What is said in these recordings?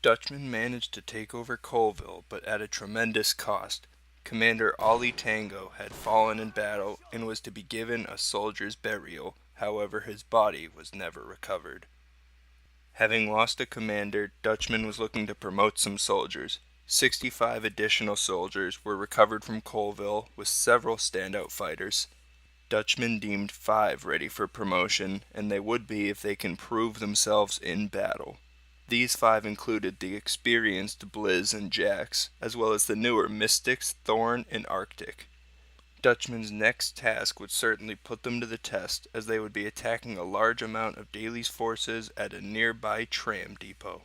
Dutchman managed to take over Colville, but at a tremendous cost. Commander Ali Tango had fallen in battle and was to be given a soldier's burial, however, his body was never recovered. Having lost a commander, Dutchman was looking to promote some soldiers. 65 additional soldiers were recovered from Colville with several standout fighters. Dutchman deemed 5 ready for promotion, and they would be if they can prove themselves in battle. These 5 included the experienced Blizz and Jax, as well as the newer Mystics, Thorn, and Arctic. Dutchman's next task would certainly put them to the test, as they would be attacking a large amount of Daly's forces at a nearby tram depot.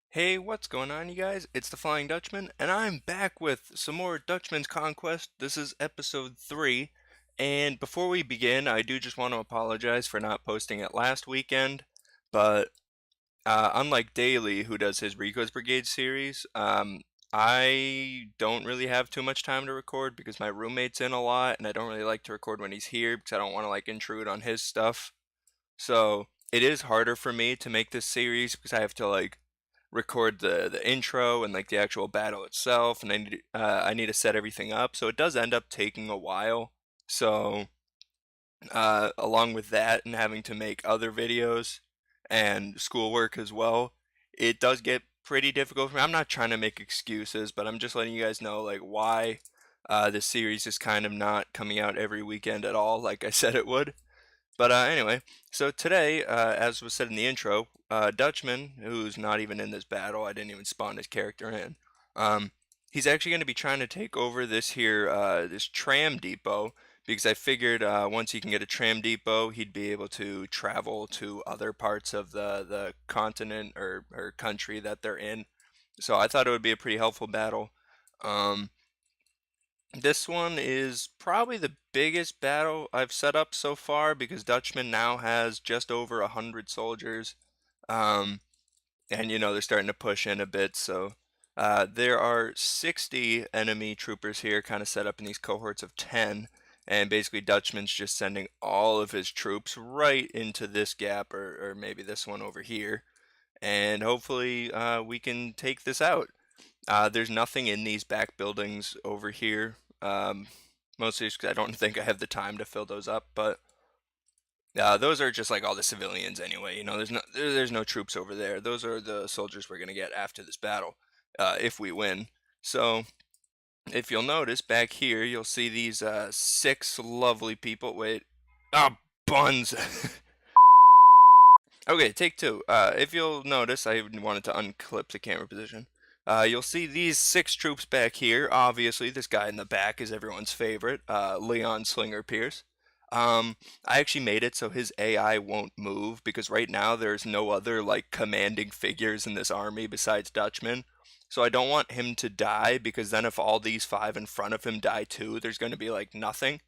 Hey, what's going on, you guys? It's the Flying Dutchman, and I'm back with some more Dutchman's Conquest. This is episode 3, and before we begin, I do just want to apologize for not posting it last weekend, but unlike Daly, who does his Rico's Brigade series, I don't really have too much time to record because my roommate's in a lot, and I don't really like to record when he's here because I don't want to intrude on his stuff. So it is harder for me to make this series because I have to record the intro and the actual battle itself, and I need to set everything up. So it does end up taking a while. So along with that and having to make other videos and schoolwork as well, it does get pretty difficult for me. I'm not trying to make excuses, but I'm just letting you guys know why this series is kind of not coming out every weekend at all, like I said it would. But anyway, so today, as was said in the intro, Dutchman, who's not even in this battle, I didn't even spawn his character in. He's actually going to be trying to take over this tram depot, because I figured once he can get a tram depot, he'd be able to travel to other parts of the continent or country that they're in. So I thought it would be a pretty helpful battle. Um, this one is probably the biggest battle I've set up so far because Dutchman now has just over 100 soldiers. Um, and they're starting to push in a bit, so there are 60 enemy troopers here kind of set up in these cohorts of 10, and basically Dutchman's just sending all of his troops right into this gap, or maybe this one over here, and hopefully we can take this out. There's nothing in these back buildings over here, mostly because I don't think I have the time to fill those up, but those are just all the civilians anyway. There's no troops over there. Those are the soldiers we're gonna get after this battle, if we win. So if you'll notice back here, you'll see these 6 lovely people. Wait, ah, buns. Okay, take 2. If you'll notice, I wanted to unclip the camera position. You'll see these 6 troops back here. Obviously, this guy in the back is everyone's favorite, Leon Slinger Pierce. I actually made it so his AI won't move because right now there's no other commanding figures in this army besides Dutchman. So I don't want him to die because then if all these 5 in front of him die too, there's going to be nothing.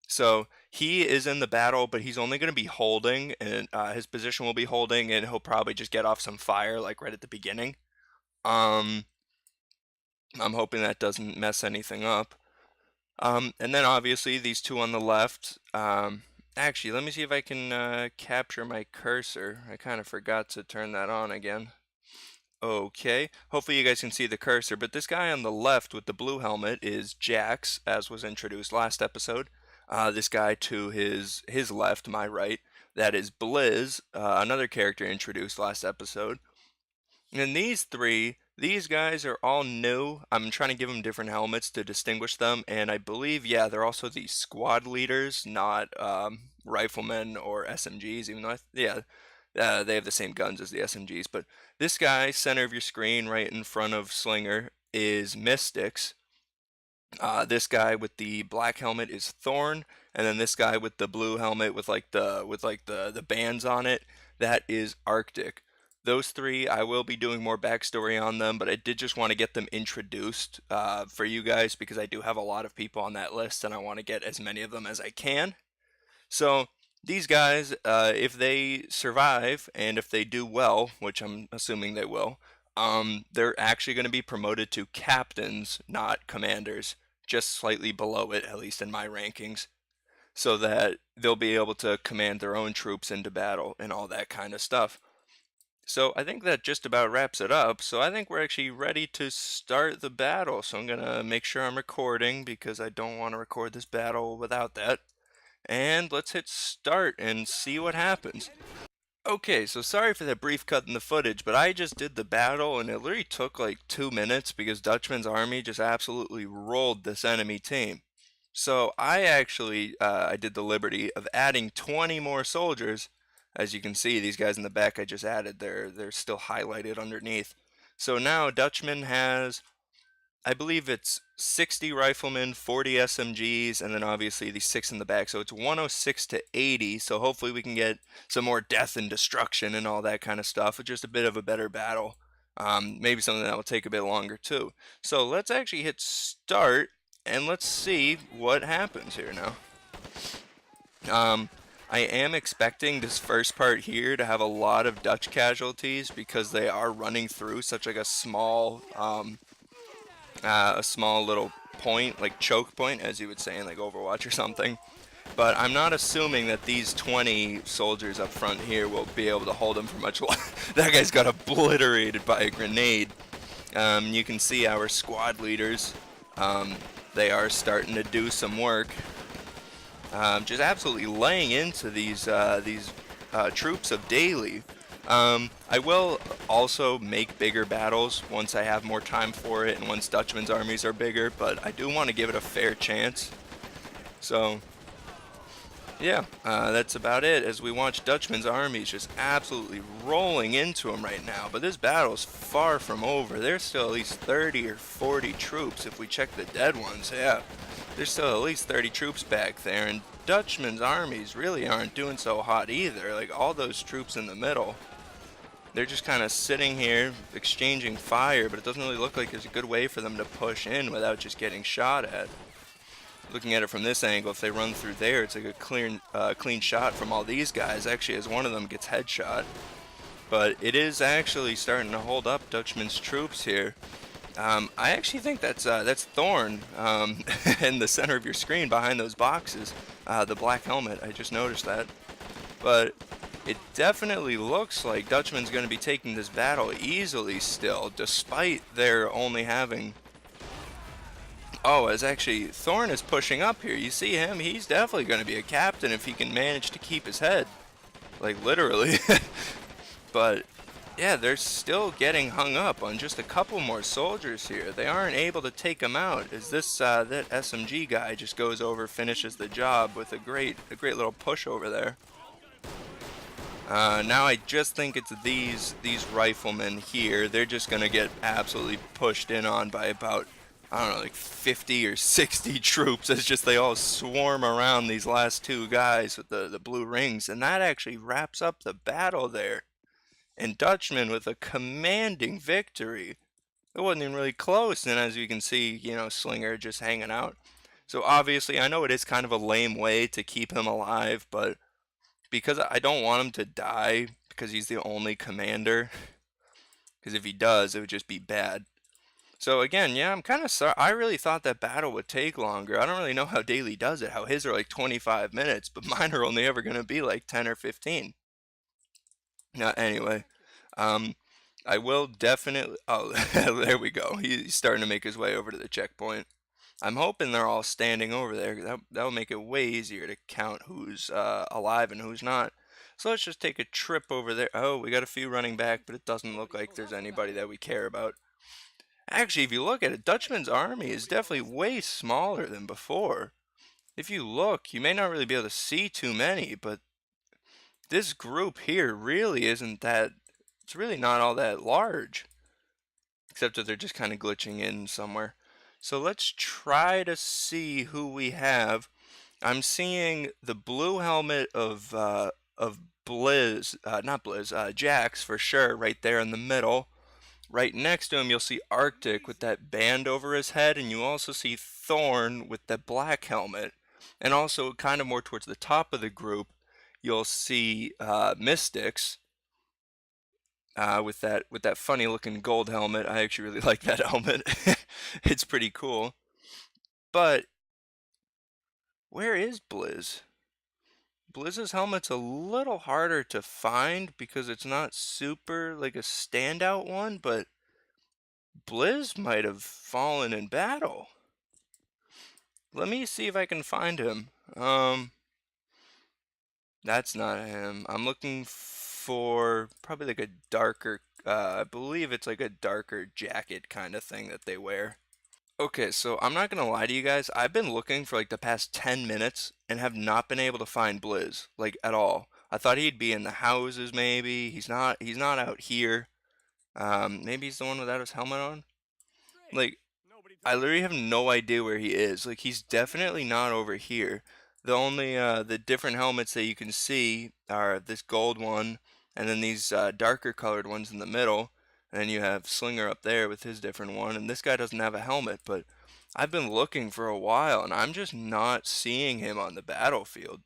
So he is in the battle, but he's only going to be holding, and his position will be holding, and he'll probably just get off some fire right at the beginning. Um, I'm hoping that doesn't mess anything up. And then obviously these 2 on the left. Actually, let me see if I can capture my cursor. I kind of forgot to turn that on again. Okay, hopefully you guys can see the cursor, but this guy on the left with the blue helmet is Jax, as was introduced last episode. This guy to his left, my right, that is Blizz, another character introduced last episode. And these guys are all new. I'm trying to give them different helmets to distinguish them, and I believe, yeah, they're also the squad leaders, not riflemen or SMGs, even though, they have the same guns as the SMGs. But this guy, center of your screen, right in front of Slinger, is Mystics. This guy with the black helmet is Thorn, and then this guy with the blue helmet with the bands on it, that is Arctic. Those 3, I will be doing more backstory on them, but I did just want to get them introduced for you guys because I do have a lot of people on that list, and I want to get as many of them as I can. So these guys, if they survive and if they do well, which I'm assuming they will, they're actually going to be promoted to captains, not commanders, just slightly below it, at least in my rankings. so that they'll be able to command their own troops into battle and all that kind of stuff. So I think that just about wraps it up. So I think we're actually ready to start the battle. So I'm gonna make sure I'm recording because I don't want to record this battle without that. And let's hit start and see what happens. Okay, so sorry for that brief cut in the footage, but I just did the battle and it literally took like 2 minutes because Dutchman's army just absolutely rolled this enemy team. So I did the liberty of adding 20 more soldiers. As you can see, these guys in the back I just added, they're still highlighted underneath. So now Dutchman has, I believe it's 60 riflemen, 40 SMGs, and then obviously the 6 in the back. So it's 106 to 80. So hopefully we can get some more death and destruction and all that kind of stuff. It's just a bit of a better battle. Maybe something that will take a bit longer too. So let's actually hit start and let's see what happens here now. I am expecting this first part here to have a lot of Dutch casualties because they are running through such like a small little point, like choke point, as you would say in like Overwatch or something. But I'm not assuming that these 20 soldiers up front here will be able to hold them for much longer. That guy's got obliterated by a grenade. You can see our squad leaders. They are starting to do some work. Just absolutely laying into these troops of daily. I will also make bigger battles once I have more time for it and once Dutchman's armies are bigger, but I do want to give it a fair chance. So, yeah, that's about it as we watch Dutchman's armies just absolutely rolling into them right now. But this battle's far from over. There's still at least 30 or 40 troops if we check the dead ones, yeah. There's still at least 30 troops back there, and Dutchman's armies really aren't doing so hot either. Like, all those troops in the middle, they're just kind of sitting here exchanging fire, but it doesn't really look like there's a good way for them to push in without just getting shot at. Looking at it from this angle, if they run through there, it's like a clean shot from all these guys, actually, as one of them gets headshot. But it is actually starting to hold up Dutchman's troops here. I actually think that's Thorn in the center of your screen behind those boxes. The black helmet, I just noticed that. But it definitely looks like Dutchman's going to be taking this battle easily still, despite their only having... Oh, as actually, Thorn is pushing up here. You see him? He's definitely going to be a captain if he can manage to keep his head. Like, literally. But... yeah, they're still getting hung up on just a couple more soldiers here. They aren't able to take them out as that SMG guy just goes over, finishes the job with a great little push over there. Now I just think it's these riflemen here. They're just gonna get absolutely pushed in on by about, I don't know, like 50 or 60 troops. It's just they all swarm around these last two guys with the blue rings, and that actually wraps up the battle there. And Dutchman with a commanding victory. It wasn't even really close, and as you can see, you know, Slinger just hanging out. So obviously, I know it is kind of a lame way to keep him alive, but because I don't want him to die because he's the only commander, because if he does, it would just be bad. So again, yeah, I'm kind of sorry. I really thought that battle would take longer. I don't really know how Daily does it, how his are like 25 minutes, but mine are only ever going to be like 10 or 15. Now, anyway, um, I will definitely. Oh, there we go. He's starting to make his way over to the checkpoint. I'm hoping they're all standing over there. That will make it way easier to count who's alive and who's not. So let's just take a trip over there. Oh, we got a few running back, but it doesn't look like there's anybody that we care about. Actually, if you look at it, Dutchman's army is definitely way smaller than before. If you look, you may not really be able to see too many, but this group here really isn't that, it's really not all that large. Except that they're just kind of glitching in somewhere. So let's try to see who we have. I'm seeing the blue helmet of Blizz, not Blizz, Jax for sure, right there in the middle. Right next to him, you'll see Arctic with that band over his head, and you also see Thorn with the black helmet. And also, kind of more towards the top of the group, you'll see Mystics with that funny looking gold helmet. I actually really like that helmet. It's pretty cool. But Where is Blizz? Blizz's helmet's a little harder to find because it's not super like a standout one, but Blizz might have fallen in battle. Let me see if I can find him. That's not him. I'm looking for probably like a darker, I believe it's like a darker jacket kind of thing that they wear. Okay, so I'm not gonna lie to you guys. I've been looking for like the past 10 minutes and have not been able to find Blizz, like at all. I thought he'd be in the houses maybe. He's not out here. Maybe he's the one without his helmet on. Like I literally have no idea where he is. Like he's definitely not over here. The different helmets that you can see are this gold one, and then these darker colored ones in the middle, and then you have Slinger up there with his different one, and this guy doesn't have a helmet. But I've been looking for a while, and I'm just not seeing him on the battlefield.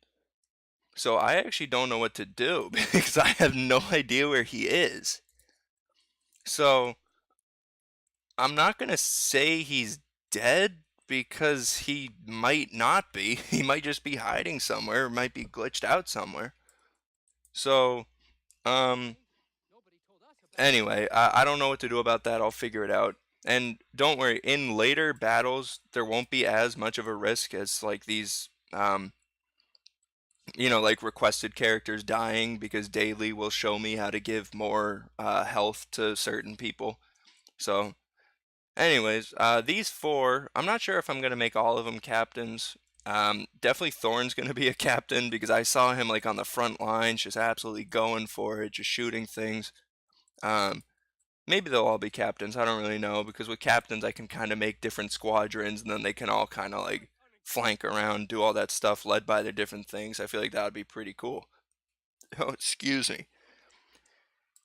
So I actually don't know what to do because I have no idea where he is. So I'm not gonna say he's dead because he might not be. He might just be hiding somewhere, might be glitched out somewhere. So, um, anyway, I don't know what to do about that. I'll figure it out. And don't worry, in later battles, there won't be as much of a risk as like these, like requested characters dying because daily will show me how to give more health to certain people. So anyways, these four, I'm not sure if I'm gonna make all of them captains. Definitely Thorn's gonna be a captain because I saw him like on the front lines, just absolutely going for it, just shooting things. Um, Maybe they'll all be captains. I don't really know because with captains I can kind of make different squadrons and then they can all kind of like flank around, do all that stuff led by their different things. I feel like that would be pretty cool. Oh, excuse me.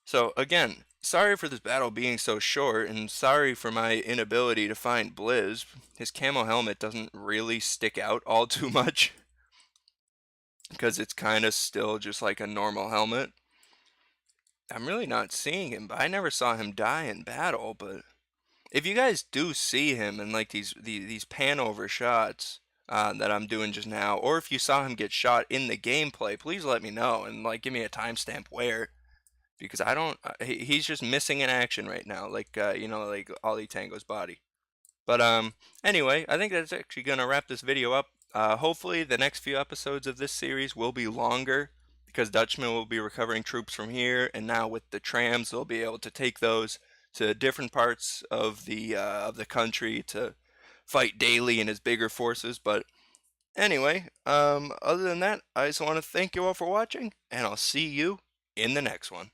So again, sorry for this battle being so short, and sorry for my inability to find Blizz. His camo helmet doesn't really stick out all too much, because it's kind of still just like a normal helmet. I'm really not seeing him, but I never saw him die in battle, but if you guys do see him in like these pan over shots that I'm doing just now, or if you saw him get shot in the gameplay, please let me know and like give me a timestamp where. Because I don't. He's just missing in action right now, like like Ollie Tango's body. But anyway, I think that's actually gonna wrap this video up. Hopefully, the next few episodes of this series will be longer because Dutchman will be recovering troops from here, and now with the trams, they'll be able to take those to different parts of the country to fight daily in his bigger forces. But anyway, other than that, I just want to thank you all for watching, and I'll see you in the next one.